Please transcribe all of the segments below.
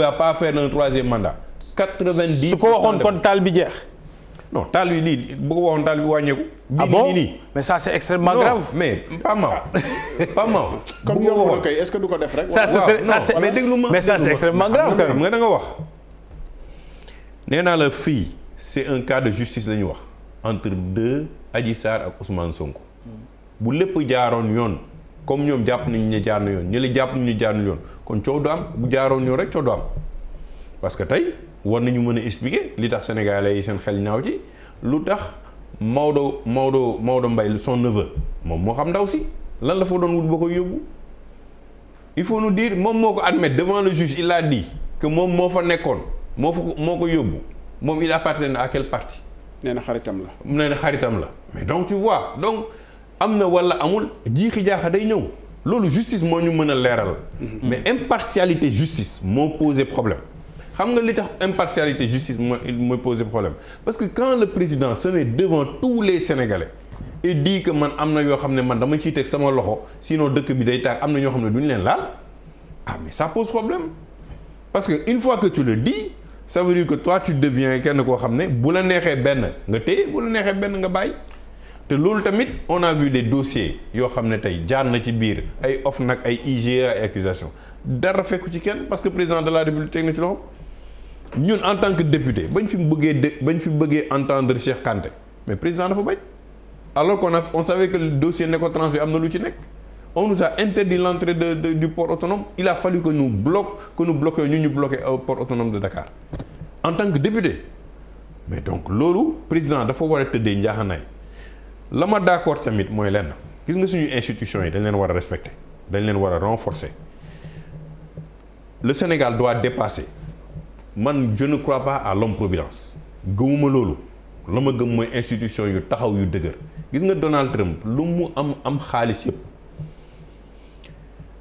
va pas faire un troisième mandat. 90%. su ko waxoon kon taal bi jeex. non taal bi lii bu ko waxoon taal bi wàññeeku. ah bon mais ça c'est extrêmement grave. mais pas mal. comme yow waxoon kay est-ce que du ko def rek. ça c'est mais déglu ma mais ça c'est extrêmement grave. xam nga da nga wax. nee naa la fii c'est un cas de justice la ñu wax entre deux Adji Sarr ak Ousmane Sonko. bu lépp jaaroon yoon comme ñoom jàpp nañu ne jaar na yoon ñi la jàpp nañu jaar na yoon kon coow du am bu jaaroon yoon rek coow du am parce que tey war nañu mën a expliquer li tax sénégalais yi seen xel ñaaw ci lu tax Maodo Mbaye son neveu moom moo xam ndaw si lan la fa doon wut ba koy yóbbu il faut nous dire moom moo ko admettre devant le juge il a dit que moom moo fa nekkoon moo ko yóbbu moom il appartient à quel parti. nee na xaritam la. mais donc tu vois donc am na wala amul jiixi jaaxa day ñëw loolu justice moo ñu mën a leeral. mais impartialité justice moo posé problème. xam nga li tax impartialité justice mooy poser problème parce que quand le président se met devant tous les Sénégalais et dit que man am na yoo xam ne man dama ciy teg sama loxo sinon dëkk bi day taag am na ñoo xam ne duñu leen laal mais ça pose problème parce que une fois que tu le dis ça veut dire que toi tu deviens kenn koo xam ne bu la neexee benn nga téye bu la neexee benn nga bàyyi te loolu tamit on a vu des dossiers yoo xam ne tey jaar na ci biir ay OFNAC ay IGE ay accusations dara fekku ci kenn parce que président de la République teg na ci loxo. ñun en tant que député bañ fi bëggee entendre Cheikh Kanté mais président dafa bañ alors on savait que le dossier Necotrans am na lu ci nekk on nous a interdit l'entrée du port autonome il a fallu que nous bloquions ñu bloqué au port autonome de Dakar en tant que député mais donc loolu président dafa war a tëddee njaaxanaay la ma d'accord tamit mooy lenn gis nga suñu institutions yi dañ leen war a respecter dañ leen war a renforcer le Sénégal doit dépasser man je ne crois pas à l'homme-providence gëmuma loolu la ma gëm mooy institution yu taxaw yu dëgër gis nga Donald Trump lu mu am xaalis yëpp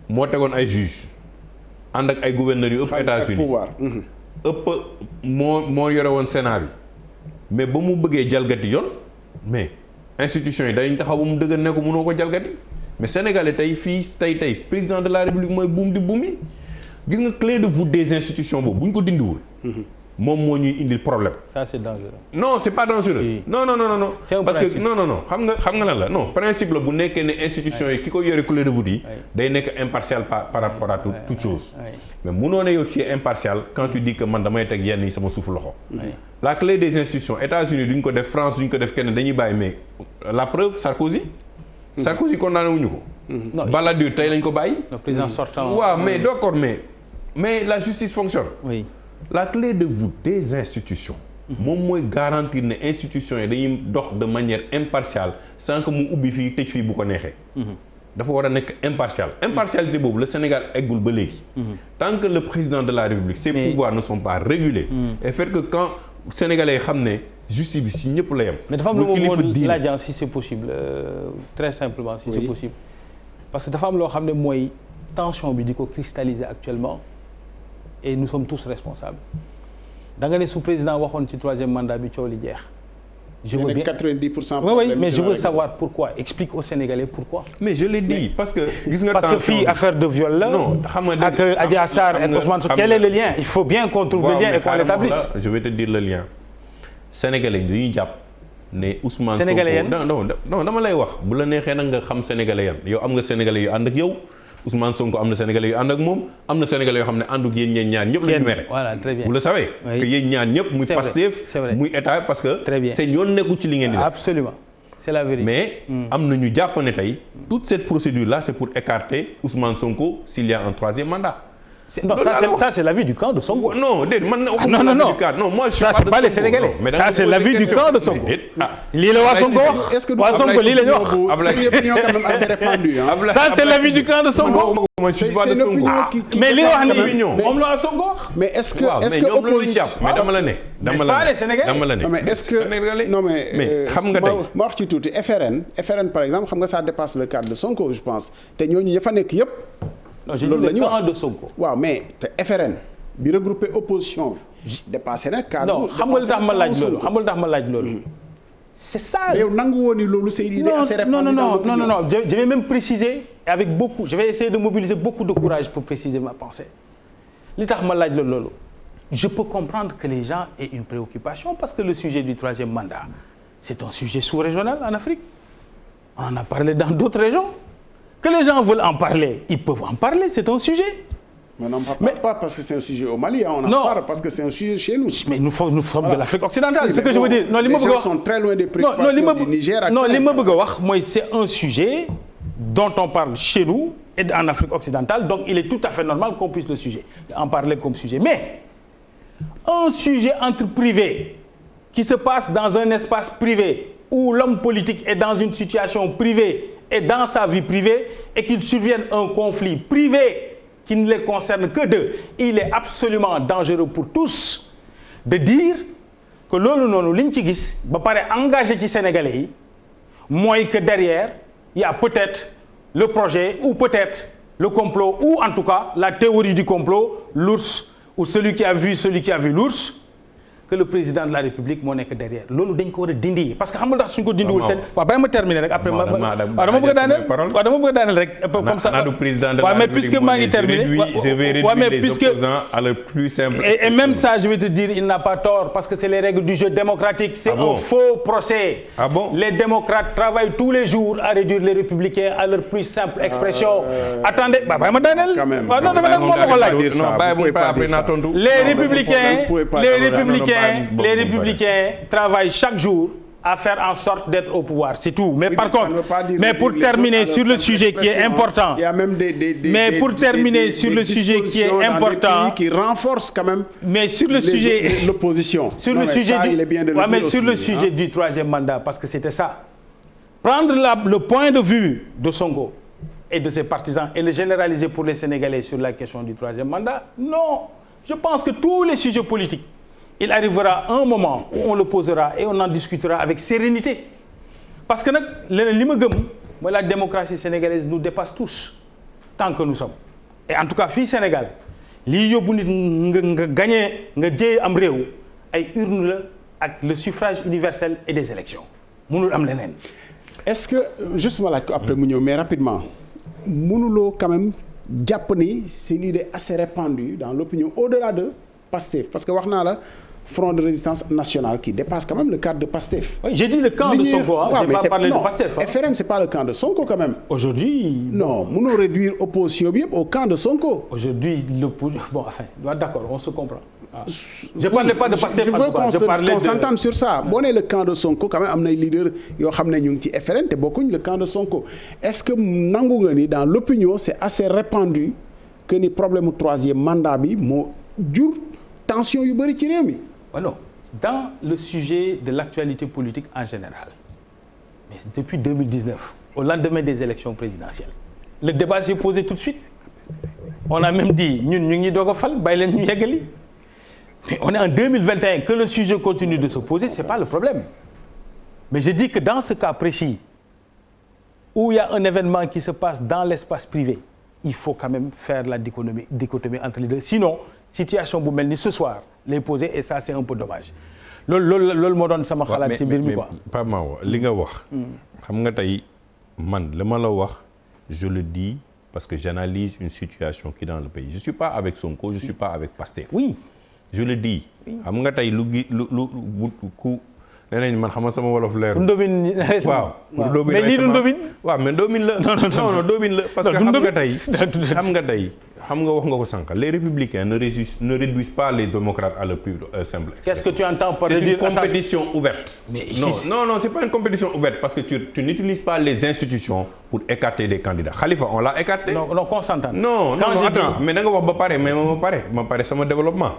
moo tegoon ay juge ànd ak ay gouverneurs yu ëpp États-Unis ëpp moo yore woon Sénat bi mais ba mu bëggee jalgati yoon mais institution yi dañu taxaw ba mu dëgër ne ko mënoo ko jalgati mais sénégalais tey fii tey président de la République mooy buum di buum yi gis nga clé de voûte des institutions boobu bu ñu ko dindiwul. moom moo ñuy indil problème. ça c'est dangereux. non c'est pas dangereux. Oui. non. c'est un parce principe. que non xam nga lan la non principe la bu nekkee ne institution yi ki ko yore clé de voûte yi. day nekk impartial par rapport à toute chose. mais munoo ne yow ci impartial quand tu dis que man damay teg yenn yi sama suuf loxo. la clé des institutions États-Unis duñ ko def France duñ ko def kenn dañuy bàyyi mais la preuve Sarkozy condamné wuñu ko. Balladur tey lañ ko bàyyi. le président sortant. waaw mais d'accord mais la justice fonctionne. Oui. La clé de voûte des institutions. moom mooy garantir ne institutions yi dañuy dox de manière impartiale sans que mu ubbi fii tëj fii bu ko neexee. dafa war a nekk impartial. impartialité boobu le Sénégal eggul ba léegi. tant que le président de la République ses pouvoirs ne sont pas régulés. et fait que quand sénégalais yi xam ne justice bi si ñëpp la yem. mais dafa am lu ma laaj si c'est possible très simplement si c'est possible. parce que dafa am loo xam ne mooy tension bi di ko cristalliser actuellement. et nous sommes tous responsables da nga ne su président waxoon ci troisième mandat bi coow li jeex. je veux bien 90%. oui mais je veux savoir pourquoi explique aux Sénégalais pourquoi. mais je l'ai dit parce que. gis nga parce que fii affaire de viol la. non xam nga ak Adji Sarr ak Ousmane Sonko quel est le lien il faut bien qu'on trouve le lien et qu'on l'établisse. je vais te dire le lien. Sénégalais dañuy jàpp ne Ousmane Sonko. Sénégalais yan non dama lay wax bu la neexee nag nga xam Sénégalais yan yow am nga Sénégalais yu ànd ak yow. Ousmane Sonko am na Sénégalais yu ànd ak moom am na Sénégalais yoo xam ne ànduk yéen ñaar ñëpp la ñu mere. voilà très bien vous le savez. que yéen ñaar ñëpp muy Pastef muy état parce que. très bien seen yoon nekkul ci li ngeen di def. absolument c'est la vérité. mais am na ñu jàpp ne tey toute cette procédure là c'est pour écarter Ousmane Sonko s'il y a un troisième mandat. non ça c'est l'avis du camp de Sonko. non déedéet man. non moi je suis pas de Sonko. ça c'est pas les Sénégalais. ça c'est l'avis du camp de Sonko. lii la waa Sonko wax. est-ce que waa Sonko lii la ñu wax. ça c'est l'avis du camp de Sonko. mais li wax ni moom la waa Sonko wax. mais est-ce que opposition mais dama la ne. mais est-ce que non mais xam nga tey ma wax ci tuuti FRN par exemple xam nga ça dépasse le cadre de Sonko je pense te ñooñu ña fa nekk yëpp. non je dis le camp de Sonko. waaw mais te FRN bi regroupé opposition bi dépassé na cadre. non xam nga lu tax ma laaj loolu c'est ça. mais yow nangu woon ni loolu c'est une idée assez répandue. non je vais même préciser avec beaucoup je vais essayer de mobiliser beaucoup de courage pour préciser ma pensée. li tax ma laaj la loolu je peux comprendre que les gens aient une préoccupation parce que le sujet du troisième mandat c'est un sujet sous-régional en Afrique on en a parlé dans d'autres régions que les gens veulent en parler ils peuvent en parler c'est un sujet. Mais on n'en parle pas parce que c'est un sujet au Mali, on en parle parce que c'est un sujet chez nous. Mais nous sommes de l'Afrique occidentale, oui, ce que je veux dire. Non, les gens sont très loin des préoccupations du Niger. Non, li ma bëgg a wax mooy c'est un sujet dont on parle chez nous et en Afrique occidentale, donc il est tout à fait normal qu'on puisse en parler comme sujet. Mais un sujet entre privés qui se passe dans un espace privé où l'homme politique est dans une situation privée et dans sa vie privée et qu'il survienne un conflit privé qui ne les concerne que d'eux, il est absolument dangereux pour tous de dire que loolu noonu li ñu ci gis ba pare engagé ci Sénégalais yi mooy que derrière il y a peut-être le projet ou peut-être le complot ou en tout cas la théorie du complot l'ours ou celui qui a vu l'ours que le président de la République moo nekk derrière loolu dañ ko war a dindi parce que xam nga tax suñ ko dindiwul seen waaw bàyyi ma terminer rek après dama bëgg a daaneel rek comme ça waaw mais puisque maa ngi terminer waaw mais puisque et même ça je vais te dire il n'a pas tort parce que c'est les règles du jeu démocratique c'est un faux procès les démocrates travaillent tous les jours à réduire les républicains à leur plus simple expression attendez bàyyi ma daaneel waaw non dama nag moo ko laaj les républicains travaillent chaque jour à faire en sorte d'être au pouvoir, c'est tout. Mais par contre, mais pour terminer sur le sujet qui est important, il y a même mais pour terminer sur le sujet qui est important, qui renforce quand même. Mais sur le sujet, l'opposition. Sur le sujet, mais sur le sujet du troisième mandat, parce que c'était ça. Prendre le point de vue de Sonko et de ses partisans et le généraliser pour les Sénégalais sur la question du troisième mandat, non. Je pense que tous les sujets politiques. Il arrivera un moment où on le posera et on en discutera avec sérénité parce que nag leneen li ma gëm mooy la démocratie sénégalaise nous dépasse tous tant que nous sommes et en tout cas fii Sénégal lii yóbbu nit nga gagné nga jéey am réew ay urne la ak le suffrage universel et des élections mënul am leneen. Est-ce que juste ma laaj ko après mu ñëw mais rapidement mënuloo quand même jàpp ni c'est une idée assez répandue dans l'opinion au-delà de Pastef parce que wax naa la Front de résistance nationale qui dépasse quand même le cadre de Pastef. Oui, j'ai dit le camp de Sonko, hein, j'ai pas parlé de Pastef. FRN c'est pas le camp de Sonko quand même. Aujourd'hui. Non, mënoo réduire opposition bi yëpp au camp de Sonko. Aujourd'hui bon enfin d'accord, on se comprend. Ah. Je parlais pas de Pastef. Je veux qu'on s'entende sur ça. Boo nee le camp de Sonko quand même am nay leader yoo xam ne ñu ngi ci FRN te bokkuñ le camp de Sonko. Est-ce que nangu nga ni dans l'opinion c'est assez répandu que ni problème mu troisième mandat bi moo jur tension yu bëri ci réew mi. Oh non, dans le sujet de l'actualité politique en général, mais depuis 2019, au lendemain des élections présidentielles, le débat s'est posé tout de suite. On a même dit, ñun ñu ngi doog a fal bàyyi leen ñu yeggali. Mais on est en 2021, que le sujet continue de se poser, c'est pas le problème. Mais je dis que dans ce cas précis, où il y a un événement qui se passe dans l'espace privé, il faut quand même faire la dichotomie entre les deux. Sinon, situation bu mel ni ce soir lay poser et ça c'est un peu dommage loolu moo doon sama xalaat ci mbir mi quoi. Pape Mahawa li nga wax. xam nga tey man li ma la wax je le dis parce que j'analyse une situation qui est dans le pays je suis pas avec Sonko je suis pas avec Pastef. Oui. Je le dis. xam nga tey lu ku. nee nañ man xam nga sama wolof leer. Ndobin waaw mais lii du Ndobin. waaw mais Ndobin la. non Ndobin la parce que xam nga tey wax nga ko sànq les républicains ne réduisent pas les démocrates à leur plus simple expression. Qu'est-ce que tu entends par réduire? C'est une compétition ouverte. Mais non c'est pas une compétition ouverte parce que tu n'utilises pas les institutions pour écarter des candidats. Khalifa on l'a écarté. non qu'on s'entende. Non attends mais da nga wax ba pare mais ma pare sama développement.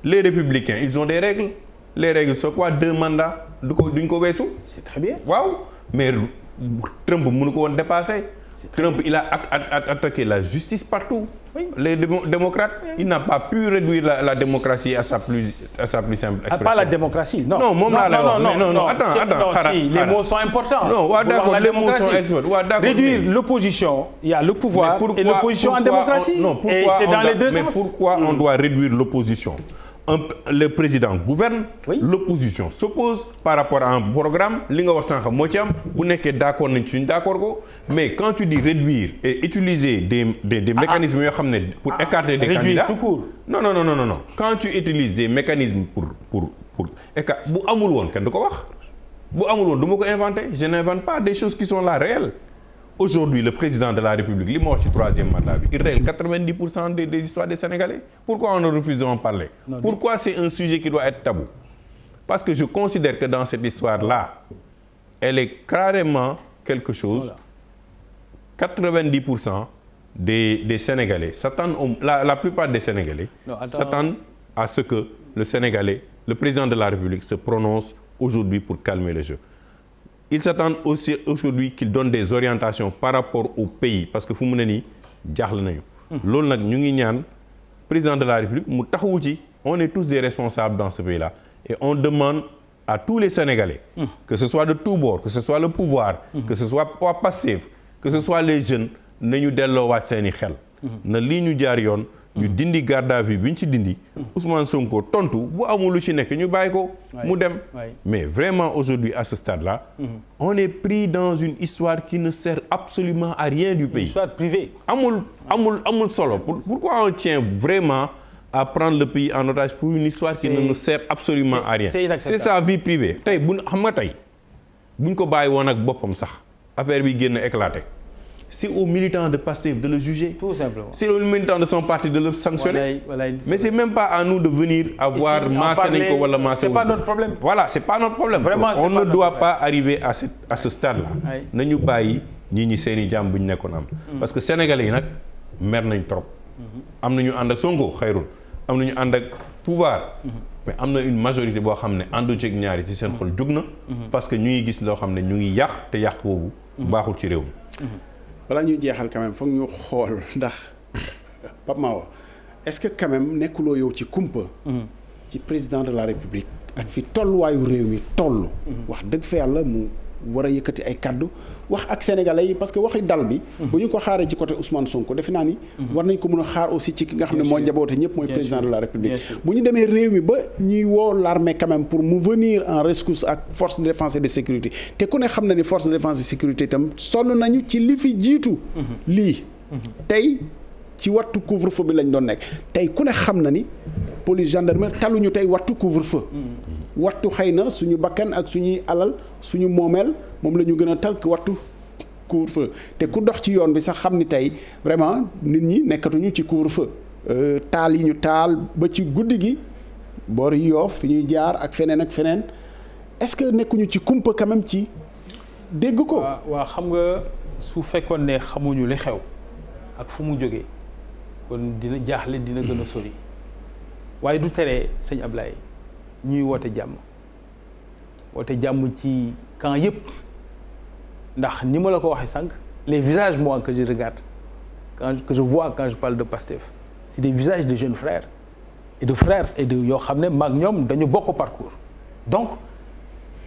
Les républicains ils ont des règles. Les règles c'est quoi 2 mandats duñ ko weesu. C'est très bien. waaw mais Trump mënu ko woon dépasser. Trump il a attaqué la justice partout. Oui. Les démocrates il n'a pas pu réduire la démocratie à sa plus simple expression. Pas la démocratie non. Non moom laa la wax non attends si les mots sont importants. Non waaw d'accord les mots sont importants waaw d'accord. Réduire l'opposition il y a le pouvoir et l'opposition en démocratie. Non pourquoi on doit réduire l'opposition. le président gouverne. Oui. L'opposition s'oppose par rapport à un programme li nga wax sànq moo ci am bu nekkee d'accord nañ ci d'accord ko mais quand tu dis réduire et utiliser des mécanismes yoo xam ne pour écarter des candidats non quand tu utilises des mécanismes pour écarter bu amul woon kenn du ko wax bu amul woon du ma ko inventer je n'invente pas des choses qui sont là réelles. Aujourd'hui, le président de la République, li ma wax ci troisième mandat bi, il règle 90% des histoires des Sénégalais. Pourquoi on refuse d'en parler? Pourquoi c'est un sujet qui doit être tabou? Parce que je considère que dans cette histoire-là, elle est carrément quelque chose. 90% des Sénégalais s'attendent, la plupart des Sénégalais s'attendent à ce que le président de la République se prononce aujourd'hui pour calmer le jeu. Ils s'attendent aussi aujourd'hui qu'ils donnent des orientations par rapport au pays parce que fu mu ne nii jaaxle nañu. loolu nag ñu ngi ñaan président de la République mu taxawu ci. On est tous des responsables dans ce pays-là et on demande à tous les Sénégalais. Que ce soit de tous bords, que ce soit le pouvoir. Que ce soit Pastef, que ce soit les jeunes nañu delloowaat seeni xel. na lii ñu jaar yoon. ñu dindi garde à vue bi ñu ci dindi. Ousmane Sonko tontu bu amul lu ci nekk ñu bàyyi ko. mu dem mais vraiment aujourd'hui à ce stade-là. On est pris dans une histoire qui ne sert absolument à rien du pays. Une histoire privée. amul solo pourquoi on tient vraiment à prendre le pays en otage pour une histoire qui ne nous sert absolument à rien. C'est sa vie privée. Tey bu xam nga tey buñ ko bàyyi woon ak boppam sax affaire bi génn éclaté. C'est aux militants de Pastef de le juger. Tout simplement. C'est aux militants de son parti de le sanctionner. Mais c'est même pas à nous de venir avoir massé nañ ko wala massé. C'est pas notre problème. Voilà, c'est pas notre problème. Vraiment, on ne doit pas arriver à ce stade-là. Nañu bàyyi ñi seeni jàmm bu ñu nekkoon am. Parce que sénégalais yi nag mer nañ trop. Am na ñu ànd ak Sonko xayrul am na ñu ànd ak pouvoir. Mais am na une majorité boo xam ne àndu ci ñaari ci seen xol jug na. Parce que ñu ngi gis loo xam ne ñu ngi yàq te yàq boobu baaxul ci réew mi. balaa ñuy jeexal quand même foog ñu xool ndax Pape Mahawa est-ce que quand même nekkuloo yow ci kumpa. ci président de la République ak fi tolluwaayu réew mi toll. wax dëgg fa yàlla mu war a yëkkati ay kaddu wax ak sénégalais yi parce que waxi dal bi. bu ñu ko xaaree ci côté Ousmane Sonko defe naa ni. war nañ ko mën a xaar aussi ci ki nga xam ne moo njaboote ñëpp mooy président de la République. bu ñu demee réew mi ba ñuy woo l'armée quand même pour mu venir en rescousse ak force de défense et de sécurité te ku ne xam na ni force de défense et de sécurité itam sonn nañu ci li fi jiitu. lii tey ci wattu couvre-feu bi lañ doon nekk tey ku ne xam na ni police gendarmerie taluñu tey wattu couvre-feu. wattu xëy na suñu bakkan ak suñuy alal suñu moomeel moom la ñu gën a tal wattu couvre-feu te ku dox ci yoon bi sax xam ni tey vraiment nit ñi nekkatuñu ci couvre-feu taal yi ñu taal ba ci guddi gi boor yi Yoff fi ñuy jaar ak feneen est-ce que nekkuñu ci kumpa quand même ci dégg ko. waaw xam nga su fekkoon ne xamuñu li xew ak fu mu jógee kon dina jaaxle dina gën a sori waaye du tere sëñ Ablaye ñuy woote jàmm ci camp yëpp ndax ni ma la ko waxee sànq les visages moi que je regarde que je vois quand je parle de Pastef c'est des visages de jeunes frères et de yoo xam ne maag ñoom dañu bokk parcours donc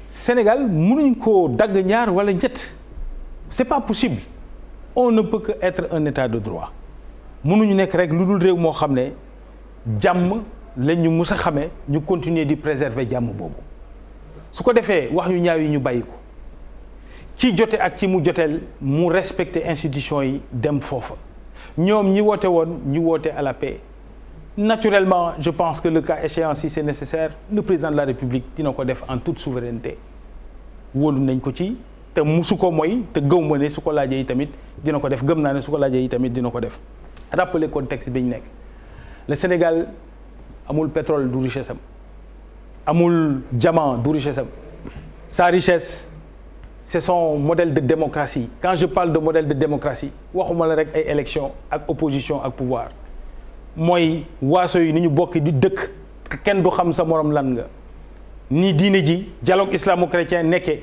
Sénégal mënuñ koo dagg ñaar wala ñett c'est pas possible on ne peut que être un état de droit mënuñu nekk rek lu dul réew moo xam ne jàmm lañ ñu mus a xamee ñu continuer di préserver jàmm boobu su ko defee wax yu ñaaw yi ñu bàyyi ko ci jote ak ci mu joteel mu respecter institution yi dem foofa ñoom ñi woote woon ñu woote à la paix naturellement je pense que le cas échéant si c'est nécessaire le président de la République dina ko def en toute souveraineté wóolu nañ ko ci te musu ko mooy te gëw ma ne su ko laajee yi tamit dina ko def gëm naa ne su ko laajee yi tamit dina ko def rappeler contexte bi ñu nekk le Sénégal amul pétrole du richesse am amul diamant du richesse am sa richesse c'est son modèle de démocratie quand je parle de modèle de démocratie waxuma la rek ay élection ak opposition ak pouvoir mooy waaso yi ni ñu bokk di dëkk kenn du xam sa morom lan nga ni diine ji dialogue islamo-chrétien nekkee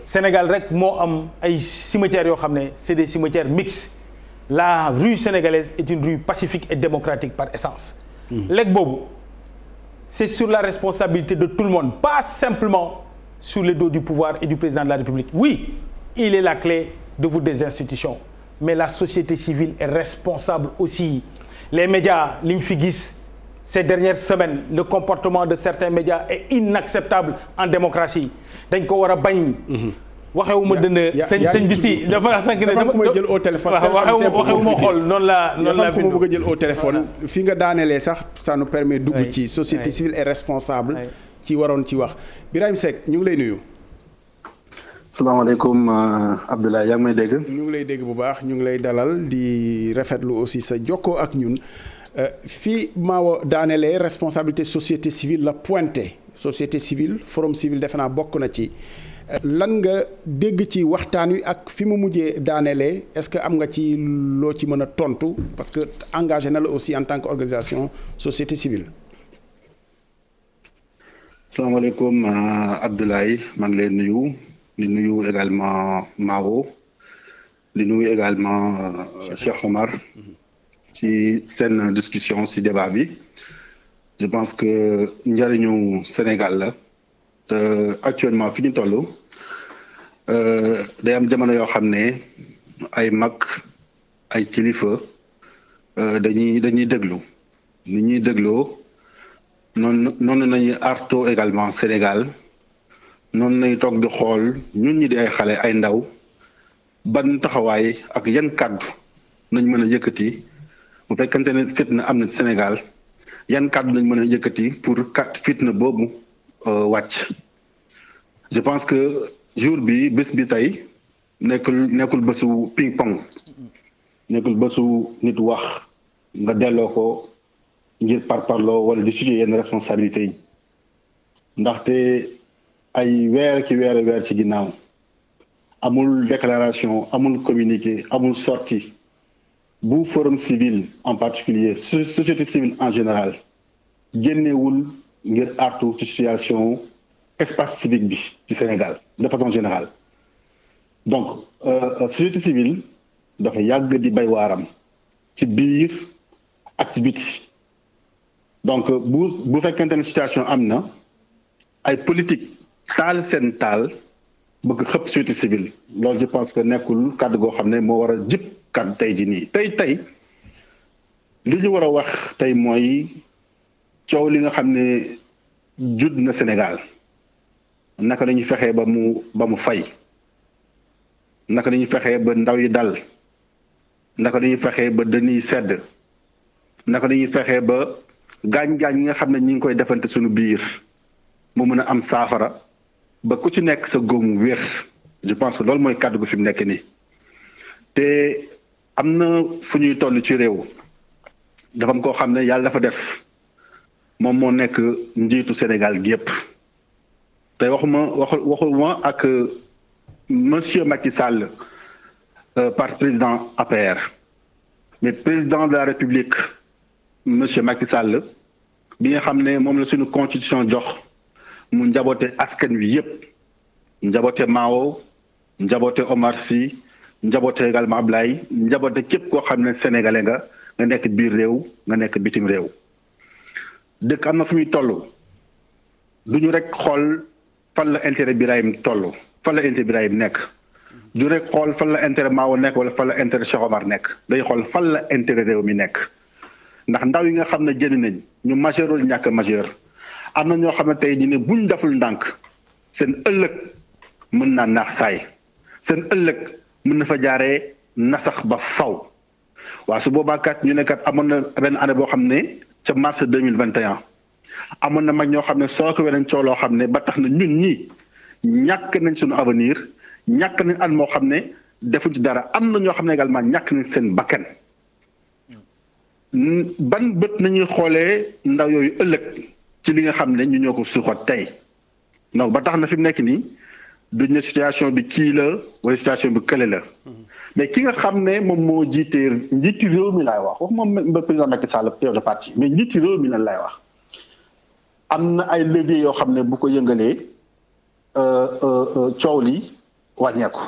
Sénégal rek moo am ay cimetières yoo xam ne c'est des cimetières mixtes la rue sénégalaise est une rue pacifique et démocratique par essence léegi boobu c'est sur la responsabilité de tout le monde pas simplement sur le dos du pouvoir et du président de la République oui il est la clé de voûte des institutions mais la société civile est responsable aussi les médias li ñu fi gis ces dernières semaines le comportement de certains médias est inacceptable en démocratie dañ ko war a bañ. waxewuma dënn sëñ bi si dafa sànq ne dama may jël au téléphone. waxewuma xool noonu laa bindu bëgg a jël au téléphone. fi nga daanelee sax ça nous permet dugg ci société civile et responsable. ci waroon ci wax Birahim Seck ñu ngi lay nuyu. salaamaaleykum Abdoulaye yaa ngi may dégg. ñu ngi lay dégg bu baax ñu ngi lay dalal di rafetlu aussi sa jokkoo ak ñun fii Maawo daanelee responsabilité société civile la pointé société civile forum civil defe naa bokk na ci. lan nga dégg ci waxtaan wi ak fi mu mujjee daanelee est-ce que am nga ci loo ci mën a tontu parce que engagé na la aussi en tant qu'organisation société civile. salaamaaleykum Abdoulaye maa ngi leen nuyu di nuyu également Mao di nuyu également Cheikh Omar ci seen discussion ci débat bi je pense que njëriñu Sénégal la te actuellement fi ñu toll day am jamono yoo xam ne ay mag ay kilifa dañuy déglu ni ñuy dégloo noonu nañu arto également Sénégal noonu nañu toog di xool ñun ñi di ay xale ay ndaw ban taxawaay ak yan kàddu nañ mën a yëkkati bu fekkante ne fitna am na Sénégal yan kàddu nañ mën a yëkkati pour fitna boobu wàcc. je pense que jour bi bés bi tey nekkul bésu ping pong nekkul bésu nit wax nga delloo ko ngir parparloo wala di situer yenn responsabilité yi ndaxte ay weer ci ginnaaw amul déclaration amul communiqué amul sortie bu forum civil en particulier société civile en général génnewul ngir artu ci situation espace civique bi ci Sénégal de façon générale donc société civile dafa yàgg di bay waaram ci biir ak ci biti donc bu fekkente ne situation am na ay politique taal seen taal bëgg xëpp société civile loolu je pense que nekkul kàddu goo xam ne moo war a jëpp kàddu tey ji nii tey li ñu war a wax tey mooy coow li nga xam ne judd na Sénégal naka la ñuy fexee ba mu fay naka la ñuy fexee ba ndaw yi dal naka la ñuy fexee ba dañuy sedd naka la ñuy fexee ba gaañ-gaañ yi nga xam ne ñi ngi koy defante suñu biir mu mën a am saafara ba ku ci nekk sa góomu wér je pense que loolu mooy kàddu gu fi mu nekk nii te am na fu ñuy toll ci réew dafa am koo xam ne yàlla dafa def moom moo nekk njiitu Sénégal gi yëpp te waxuma ak monsieur Macky Sall par président APR mais président de la République monsieur Macky Sall bi nga xam ne moom la suñu constitution jox mu njaboote askan wi yëpp njaboote Mao njaboote Omar Sy njaboote également Ablaye njaboote képp koo xam ne sénégalais nga nekk biir réew nga nekk bitim réew dëkk am na fu muy toll du ñu rek xool fan la intérêt Birahim toll fan la intérêt Birahim nekk du rek xool fan la intérêt Mao nekk wala fan la intérêt Cheikh Omar nekk day xool fan la intérêt réew mi nekk ndax ndaw yi nga xam ne jënd nañ ñu majeur wala ñàkk majeur am na ñoo xam ne tey jii ne buñ deful ndànk seen ëllëg mën naa naax saay seen ëllëg mën na fa jaaree nasax ba faw waaw su boobaa kat ñu ne kat amoon na benn année boo xam ne ca mars 2021 amoon na mag ñoo xam ne soo ko weneen coow loo xam ne ba tax na ñun ñi ñàkk nañ suñu avenir ñàkk nañ at moo xam ne defuñ ci dara am na ñoo xam ne également ñàkk nañ seen bakkan ban bët nañuy xoolee ndaw yooyu ëllëg ci li nga xam ne ñu ñoo ko suuxat tey donc ba tax na fi mu nekk nii duñ ne situation bi kii la wala situation bi kële la mais ki nga xam ne moom moo njiiti réew mi laay wax moom président Macky Sall chef de parti mais njiiti réew mi lan laay wax am na ay leviers yoo xam ne bu ko yëngalee coow li wàññeeku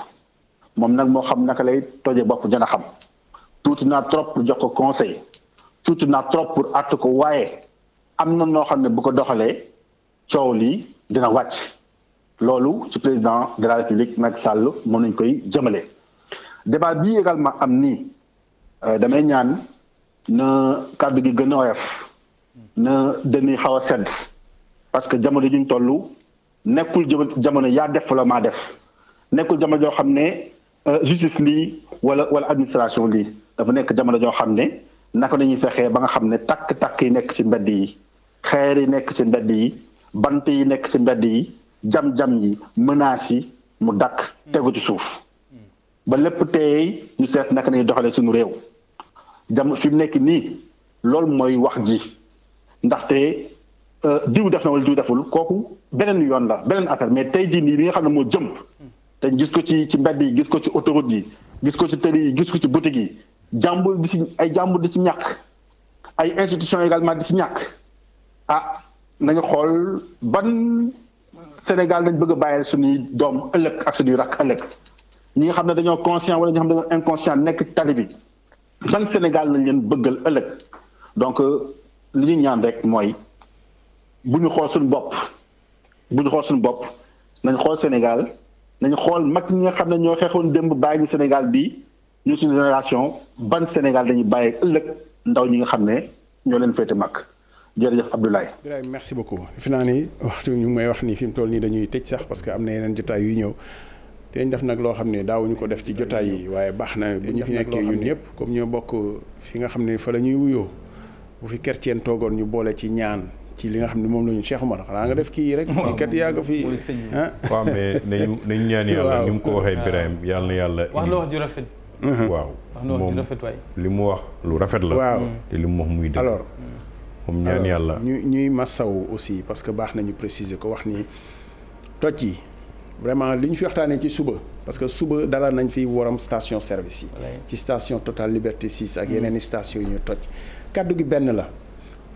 moom nag moo xam naka lay toje bopp jana xam tuuti naa trop pour jox ko conseil tuuti naa trop pour àtt ko waaye am na noo xam ne bu ko doxalee coow li dina wàcc loolu ci président de la République Macky Sall moom nañ koy jëmale débat bii également am nii damay ñaan na kàddu gi gën a oyof na dañuy xaw a sedd parce que jamono ji ñu toll nekkul jamono yaa def wala maa def nekkul jamono joo xam ne justice lii wala administration lii dafa nekk jamono joo xam ne naka la ñuy fexee ba nga xam ne takk-takk yi nekk ci mbedd yi xeer yi nekk ci mbedd yi bant yi nekk ci mbedd yi jam-jam yi menaces yi mu dakk tegu ci suuf ba lépp tey ñu seet naka nañu doxalee suñu réew fi mu nekk nii loolu mooy wax ji ndaxte diw def na wala diw deful kooku beneen yoon la beneen affaire mais tey jii nii li nga xam ne moo jëmp te gis ko ci mbedd yi gis ko ci autoroute yi gis ko ci tëli yi gis ko ci boutique yi jàmbur di ci ay jàmbur di ci ñàkk ay institutions également di ci ñàkk nañu xool ban Sénégal lañ bëgg a bàyyil suñuy doom ëllëg ak suñuy rakk ëllëg ñi nga xam ne dañoo conscient wala ñi nga xam ne dañoo inconscient nekk tali bi ban Sénégal lañ leen bëggal ëllëg donc li ñu ñaan rek mooy bu ñu xool suñu bopp nañ xool Sénégal nañu xool mag ñi nga xam ne ñoo xeexoon démb bàyyi ñu Sénégal bi ñu suñu génération ban Sénégal dañuy bàyyi ëllëg ndaw ñi nga xam ne ñoo leen féete mag jërëjëf Abdoulaye. Birahim merci beaucoup fi naa ni waxtu ñu ngi may wax ni fi mu toll nii dañuy tëj sax parce que am na yeneen jotaay yu ñëw te ñu def nag loo xam ne daawuñu ko def ci jotaay yi waaye baax na bu ñu fi nekkee ñun ñëpp comme ñoo bokk fi nga xam ne fa la ñuy wuyoo bu fi chrétien toogoon ñu boole ci ñaan ci li nga xam ne moom la ñu Cheikh Oumar xanaa nga def kii rek. kii kat yaa ko fi waaw mais nañu ñaan yàlla ni mu ko waxee Birahim yàlla na yàlla. wax na wax ju rafet. waaw moom li mu wax lu rafet la. waaw te li mu wax muy dëgg. alors moom ñaan yàlla. ñuy massaw aussi parce que baax nañu préciser ko wax ni toj yi vraiment li ñu fi waxtaanee ci suba parce que suba dalal nañ fi waram station service yi. ci station Total Liberté 6 ak yeneen i station yi ñu toj. kaddu gi benn la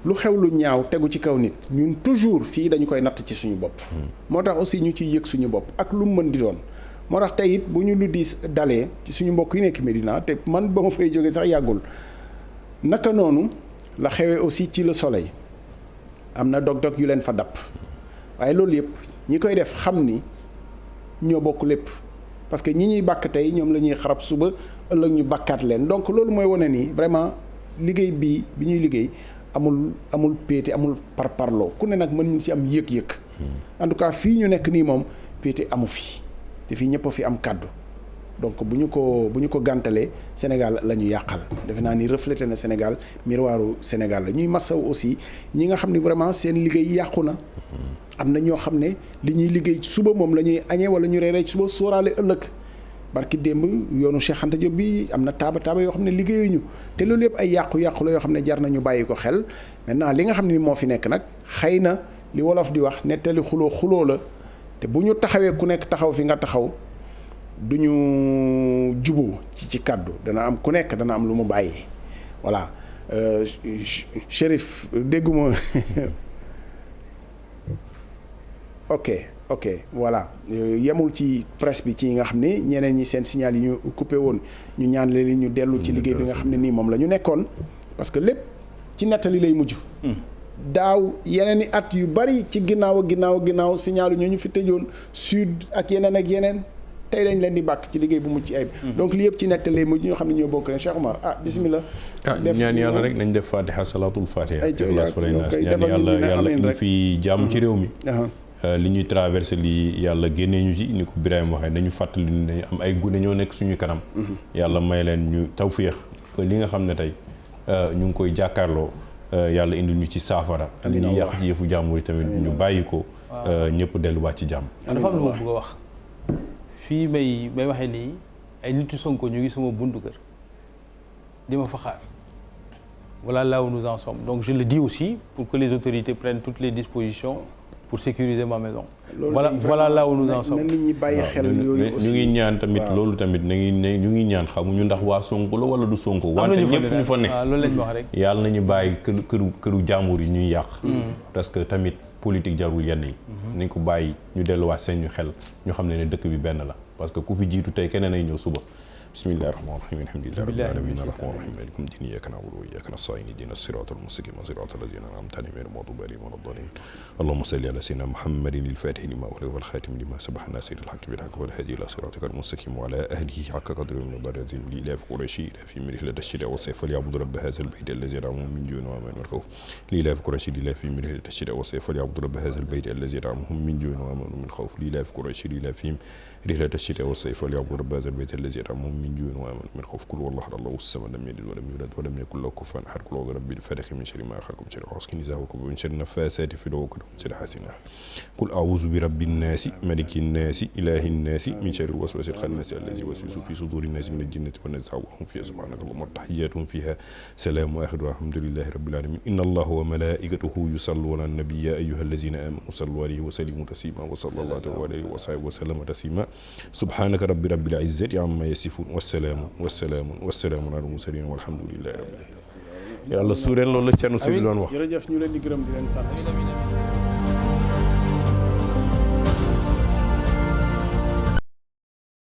lu xew lu ñaaw tegu ci kaw nit ñun toujours fii dañu koy natt ci suñu bopp. moo tax aussi ñu ciy yëg suñu bopp ak lu mu mën di doon. moo tax tey it bu ñu lu diis dalee ci suñu mbokk yi nekk Médina te man ba ma fay jógee sax yàggul naka noonu la xewee aussi ci Le Soleil am na dog-dog yu leen fa dàpp waaye loolu yëpp ñi koy def xam ni ñoo bokk lépp parce que ñi ñuy bàkk tey ñoom la ñuy xarab suba ëllëg ñu bàkkaat leen donc loolu mooy wane ni vraiment liggéey bi ñuy liggéey amul péete amul parparloo ku ne nag mën ñu ci am yëg-yëg en tout cas fii ñu nekk nii moom péete amu fi te fii ñëpp a fi am kàddu donc bu ñu ko gàntalee Sénégal la ñu yàqal defe naa ni reflété na Sénégal miroiru Sénégal la ñuy massaw aussi ñi nga xam ne vraiment seen liggéey yàqu na am na ñoo xam ne li ñuy liggéey suba moom la ñuy añee wala ñu reeree suba sóoraale ëllëg barki démb yoonu Cheikh Anta Diop bi am na taaba yoo xam ne liggéeyuñu te loolu yëpp ay yàqu-yàqu la yoo xam ne jar nañu bàyyi ko xel maintenant li nga xam ne moo fi nekk nag xëy na li wolof di wax nettali xuloo la te bu ñu taxawee ku nekk taxaw fi nga taxaw du ñu juboo ci kàddu dana am ku nekk dana am lu mu bàyyi voilà Chérif dégguma ok voilà yemul ci presse bi ci nga xam ne ñeneen ñi seen signal yi ñu coupé woon ñu ñaan leen ñu dellu ci liggéey bi nga xam ne nii moom la ñu nekkoon parce que lépp ci nettali lay mujj daaw yeneen i at yu bari ci ginnaaw signalu ñu fi tëjoon sud ak yeneen tey dañ leen di bàkk ci liggéey bu mucc ayib donc li yëpp ci nettalee mujj ñoo xam ne ñoo bokk leen Cheikh Oumar bismillah ñaan yàlla rek nañ def fatiha salaatul fatiha ñaan yàlla indi fi jàmm ci réew mi li ñuy traversé lii yàlla génnee ñu ci ni ko Birahim waxee nañu fàttali ni dañu am ay gune ñoo nekk suñu kanam yàlla may leen ñu tawféex ba li nga xam ne tey ñu ngi koy jàkkaarloo yàlla indi ñu ci saafara li ñuy yàq ci yëfu jàmbur yi tamit ñu bàyyi ko ñëpp delluwaat ci jàmm dafa am lu ma bëgg a wax fii may waxee nii ay nitu Sonko ñu ngi sama buntu kër di ma fa xaar voilà là où nous en sommes donc je le dis aussi pour que les autorités prennent toutes les dispositions pour sécuriser ma maison. voilà là où nous en sommes. nit ñi bàyyi xel yooyu aussi ñu ngi ñaan tamit loolu tamit ñu ngi ñaan xamuñu ndax waa Sonko la wala du Sonko. wante ñëpp ñu fa ne loolu lañ wax rek. yàlla nañu bàyyi këru jàmbur yi ñuy yàq. parce que tamit politique jarul yenn yi. nañ ko bàyyi ñu delluwaat seen ñu xel ñu xam ne dëkk bi benn la parce que ku fi jiitu tey keneen ay ñëw suba. bismillahi rahmani rahim alhamdulillahi rabbil alamin arrahmani rahim maliki yawmi din iyyaka na'budu wa iyyaka nasta'in ihdinas siratal mustaqim siratal ladzina an'amta alayhim ghayril maghdubi alayhim waladdallin allahumma salli ala sayyidina muhammadin al-fatih lima ughliqa wal khatim lima sabaqa nasiril haqqi bil haqqi wal hadi ila siratikal mustaqim wa ala ahlihi haqqa qadrihi wa miqdarihi azim li ilaf quraishi ila fi mirhi ladashida wa sayf falyabudu rabb hadha al-bayt alladhi yad'amuhum min ju'in wa aman min khawf li ilaf quraishi ila fi mirhi ladashida wa sayf falyabudu rabb hadha al-bayt alladhi yad'amuhum min ju'in wa aman min khawf li ilaf quraishi ila fi رحلة الشتاء والصيف وليعبدوا رب هذا البيت الذي أطعمهم من جوع وآمنوا من خوف قل والله أحد الله الصمد لم يلد ولم يولد ولم يكن له كفوا أحد قل أعوذ برب الفلق من شر ما خلق من شر غاسق إذا وقب من شر النفاثات في العقد ومن شر حاسد قل أعوذ برب الناس ملك الناس إله الناس من شر الوسواس الخناس الذي يوسوس في صدور الناس من الجنة والناس وهم فيها سبحانك اللهم وتحياتهم فيها سلام وآخر الحمد لله رب العالمين إن الله وملائكته يصلون على النبي يا أيها الذين آمنوا صلوا عليه وسلموا تسليما وصلى الله عليه وصحبه وسلم تسليما سبحانك رب العزة عما يصفون والسلام على المرسلين والحمد لله رب العالمين. yàlla suureen loolu la Thierno Sy bi doon wax. jërëjëf ñu leen di gërëm di leen sant.